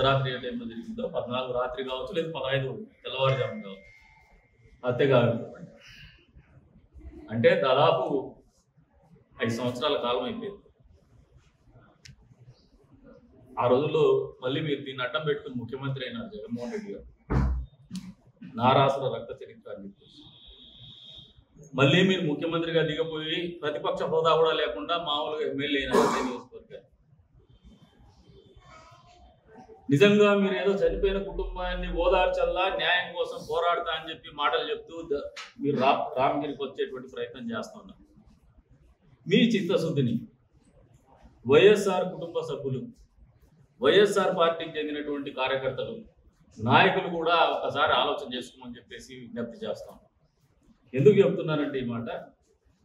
అర్ధరాత్రి ఏ టైంలో జరిగిందో 14 రాత్రి కావచ్చు, లేదు 15 తెల్లవారుజాము కావచ్చు, హత్య కావచ్చు. అంటే దాదాపు 5 సంవత్సరాల కాలం అయిపోయింది. ఆ రోజుల్లో మళ్ళీ మీరు దీన్ని అడ్డం పెట్టుకుని ముఖ్యమంత్రి అయినారు జగన్మోహన్ రెడ్డి గారు, నారాసుర రక్త చరిత్ర అని చెప్పేసి. మళ్ళీ మీరు ముఖ్యమంత్రిగా దిగపోయి ప్రతిపక్ష హోదా కూడా లేకుండా మామూలుగా ఎమ్మెల్యే అయినారు నియోజకవర్గాన్ని. నిజంగా మీరు ఏదో చనిపోయిన కుటుంబాన్ని ఓదార్చల్లా, న్యాయం కోసం పోరాడతా అని చెప్పి మాటలు చెప్తూ మీరు రామగిరికి వచ్చేటువంటి ప్రయత్నం చేస్తా ఉన్నారు. మీ చిత్తశుద్ధిని వైఎస్ఆర్ కుటుంబ సభ్యులు, వైఎస్ఆర్ పార్టీకి చెందినటువంటి కార్యకర్తలు, నాయకులు కూడా ఒకసారి ఆలోచన చేసుకోమని చెప్పేసి విజ్ఞప్తి చేస్తాం. ఎందుకు చెప్తున్నానంటే ఈ మాట,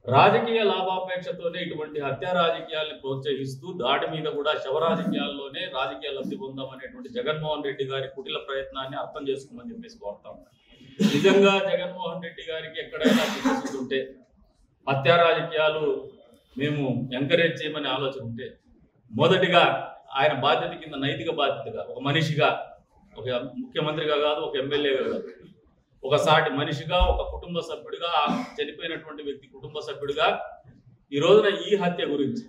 రాజకీయ లాభాపేక్షతోనే ఇటువంటి హత్యా రాజకీయాల్ని ప్రోత్సహిస్తూ దాడి మీద కూడా శవ రాజకీయాల్లోనే రాజకీయ లబ్ధి పొందామనేటువంటి జగన్మోహన్ రెడ్డి గారి కుటిల ప్రయత్నాన్ని అర్థం చేసుకోమని చెప్పేసి కోరుతాం. నిజంగా జగన్మోహన్ రెడ్డి గారికి ఎక్కడైనా చిత్తశుద్ధి ఉంటే, హత్యా రాజకీయాలు మేము ఎంకరేజ్ చేయమని ఆలోచన ఉంటే, మొదటిగా ఆయన బాధ్యత కింద నైతిక బాధ్యతగా ఒక మనిషిగా, ఒక ముఖ్యమంత్రిగా కాదు, ఒక ఎమ్మెల్యేగా కాదు, ఒక సాటి మనిషిగా, ఒక కుటుంబ సభ్యుడిగా, చనిపోయినటువంటి వ్యక్తి కుటుంబ సభ్యుడిగా ఈ రోజున ఈ హత్య గురించి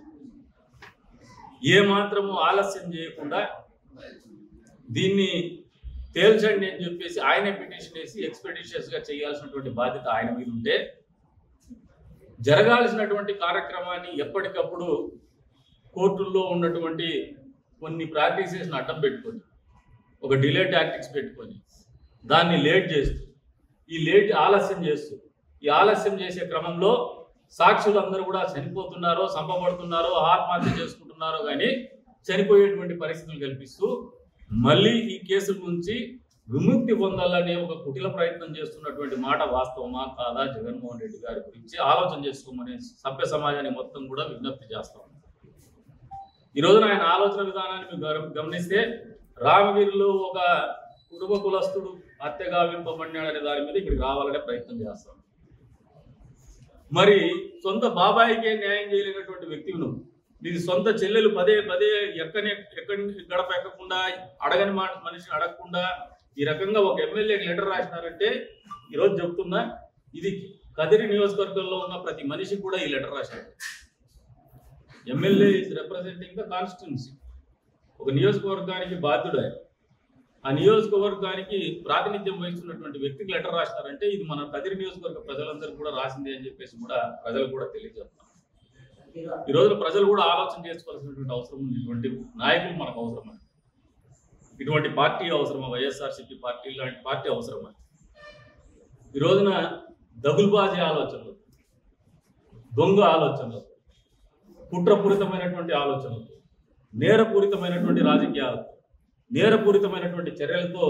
ఏమాత్రము ఆలస్యం చేయకుండా దీన్ని తేల్చండి అని చెప్పేసి ఆయనే పిటిషన్ వేసి ఎక్స్పెడిషియస్గా చేయాల్సినటువంటి బాధ్యత ఆయన మీద ఉంటే, జరగాల్సినటువంటి కార్యక్రమాన్ని ఎప్పటికప్పుడు కోర్టుల్లో ఉన్నటువంటి కొన్ని ప్రాక్టీసెస్ని అడ్డం పెట్టుకొని, ఒక డిలే టాక్టిక్స్ పెట్టుకొని దాన్ని లేట్ చేస్తూ, ఆలస్యం చేస్తూ, ఈ ఆలస్యం చేసే క్రమంలో సాక్షులందరూ కూడా చనిపోతున్నారో, చంపబడుతున్నారో, ఆత్మహత్య చేసుకుంటున్నారో కానీ చనిపోయేటువంటి పరిస్థితులు కల్పిస్తూ మళ్ళీ ఈ కేసుల నుంచి విముక్తి పొందాలనే ఒక కుటిల ప్రయత్నం చేస్తున్నటువంటి మాట వాస్తవమా కాదా జగన్మోహన్ రెడ్డి గారి గురించి ఆలోచన చేసుకోమని సభ్య సమాజాన్ని మొత్తం కూడా విజ్ఞప్తి చేస్తాం. ఈ రోజున ఆయన ఆలోచన విధానాన్ని మీరు గమనిస్తే, రామగిరిలో ఒక కుటుంబ కులస్తుడు హత్య గావింపబడినాడనే దాని మీద ఇక్కడికి రావాలనే ప్రయత్నం చేస్తాం. మరి సొంత బాబాయికే న్యాయం చేయలేనటువంటి వ్యక్తివి నువ్వు, నీది సొంత చెల్లెలు పదే పదే ఎక్కడి గడప ఎక్కకుండా, అడగని మనిషిని అడగకుండా ఈ రకంగా ఒక ఎమ్మెల్యేకి లెటర్ రాసినారంటే, ఈరోజు చెప్తున్నా, ఇది కదిరి నియోజకవర్గంలో ఉన్న ప్రతి మనిషికి కూడా ఈ లెటర్ రాశారు. MLA is representing the constituency. ఒక నియోజకవర్గానికి బాధ్యుడు ఆయన. ఆ నియోజకవర్గానికి ప్రాతినిధ్యం వహిస్తున్నటువంటి వ్యక్తికి లెటర్ రాసినారంటే ఇది మన కదిరి నియోజకవర్గ ప్రజలందరికీ కూడా రాసింది అని చెప్పేసి కూడా ప్రజలు కూడా తెలియజేస్తున్నారు. ఈ రోజున ప్రజలు కూడా ఆలోచన చేసుకోవాల్సినటువంటి అవసరం ఉంది. ఇటువంటి నాయకులు మనకు అవసరమా? ఇటువంటి పార్టీ అవసరమా? వైఎస్ఆర్సీపీ పార్టీ లాంటి పార్టీ అవసరమా? ఈ రోజున దగులుబాజీ ఆలోచనలు, దొంగ ఆలోచనలు, కుట్రపూరితమైనటువంటి ఆలోచనలు, నేరపూరితమైనటువంటి రాజకీయాలు, నేరపూరితమైనటువంటి చర్యలతో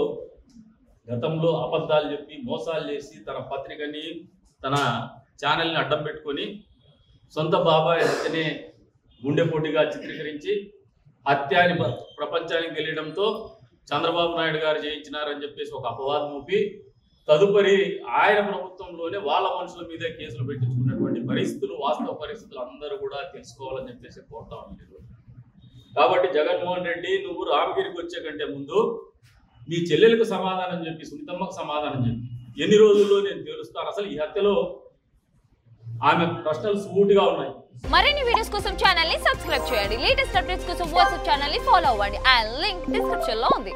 గతంలో అబద్ధాలు చెప్పి మోసాలు చేసి తన పత్రికని, తన ఛానల్ని అడ్డం పెట్టుకొని సొంత బాబాయ్ హత్యనే గుండెపోటుగా చిత్రీకరించి హత్యాని ప్రపంచానికి తెలియడంతో చంద్రబాబు నాయుడు గారు చేయించినారని చెప్పేసి ఒక అపవాదం ఊపి తదుపరి ఆయన ప్రభుత్వంలోనే వాళ్ళ మనుషుల మీదే కేసులు పెట్టించుకున్నటువంటి పరిస్థితులు, వాస్తవ పరిస్థితులు అందరూ కూడా తెలుసుకోవాలని చెప్పేసి కోరుతా ఉన్నారు. కాబట్టి జగన్మోహన్ రెడ్డి, నువ్వు రామగిరికి వచ్చే కంటే ముందు నీ చెల్లెలకు సమాధానం చెప్పి, సునీతమ్మకు సమాధానం చెప్పి, ఎన్ని రోజుల్లో నేను తెలుస్తాను అసలు ఈ హత్యలో ఆమె ప్రశ్నలు సూటిగా ఉన్నాయి. మరిన్ని వీడియోస్ కోసం ఛానల్ ని సబ్స్క్రైబ్ చేయండి. లేటెస్ట్ అప్డేట్స్ కోసం వాట్సాప్ ఛానల్ ని ఫాలో అవ్వండి. ఆ లింక్ డిస్క్రిప్షన్ లో ఉంది.